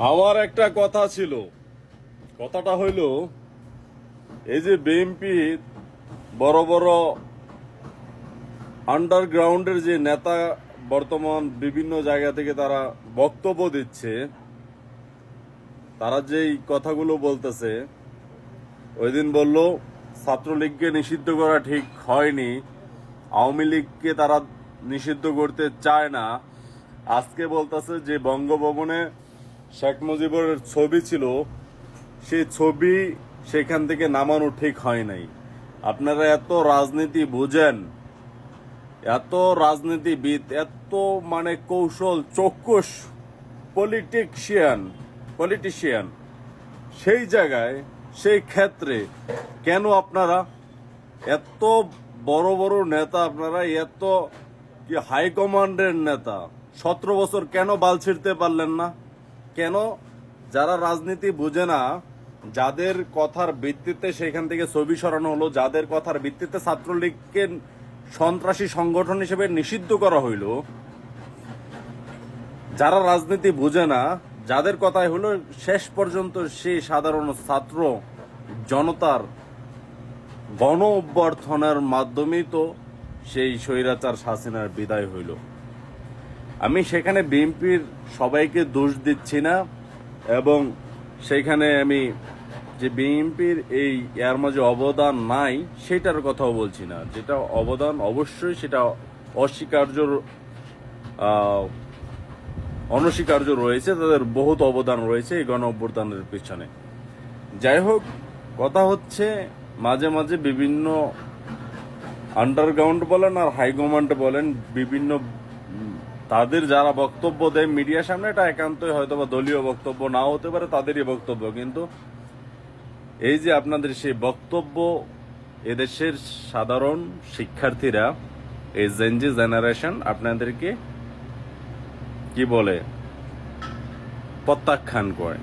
আমার একটা কথা ছিল, কথাটা হইল এই যে বিএনপি বড় বড় আন্ডারগ্রাউন্ডের যে নেতা বর্তমান বিভিন্ন জায়গা থেকে তারা বক্তব্য দিচ্ছে, তারা যেই কথাগুলো বলতেছে, ওই দিন বলল ছাত্রলীগকে নিষিদ্ধ করা ঠিক হয়নি, আওয়ামী লীগকে তারা নিষিদ্ধ করতে চায় না। আজকে বলতেছে যে বঙ্গভবনে শেখ মুজিবের ছবি ছিল, সেই ছবি সেখান থেকে নামানো ঠিক হয় নাই। আপনারা এত রাজনীতি বুঝেন, এত রাজনীতিবিদ, এত মানে কৌশল চক্ষুষ পলিটিশিয়ান, সেই জায়গায় সেই ক্ষেত্রে কেন আপনারা এত বড় বড় নেতা, আপনারা এত কি হাইকমান্ডের নেতা 17 বছর কেন বাল ছিঁড়তে পারলেন না? কেন? যারা রাজনীতি বুঝে না, যাদের কথার ভিত্তিতে সেখান থেকে ছবি সরানো হলো, যাদের কথার ভিত্তিতে ছাত্রলীগকে সন্ত্রাসী সংগঠন হিসেবে নিষিদ্ধ করা হইল, যারা রাজনীতি বুঝে না, যাদের কথাই হলো শেষ পর্যন্ত সেই সাধারণ ছাত্র জনতার গণ অভ্যর্থনের মাধ্যমেই তো সেই স্বৈরাচার হাসিনার বিদায় হইল। আমি সেখানে বিএনপির সবাইকে দোষ দিচ্ছি না, এবং সেখানে আমি যে বিএনপির এই এর মাঝে অবদান নাই সেটার কথাও বলছি না। যেটা অবদান অবশ্যই সেটা অনস্বীকার্য রয়েছে, তাদের বহুত অবদান রয়েছে এই গণ অভ্যুত্থানের পিছনে। যাই হোক, কথা হচ্ছে মাঝে মাঝে বিভিন্ন আন্ডারগ্রাউন্ড বলেন আর হাইকমান্ড বলেন, বিভিন্ন তাদের যারা বক্তব্য দেয় মিডিয়ার সামনে, এটা একান্তই হয়তো বা দলীয় বক্তব্য নাও হতে পারে, তাদেরই বক্তব্য, কিন্তু এই যে আপনাদের সেই বক্তব্য এদেশের সাধারণ শিক্ষার্থীরা, এই জেনজি জেনারেশন আপনাদেরকে কি বলে প্রত্যাখ্যান করে।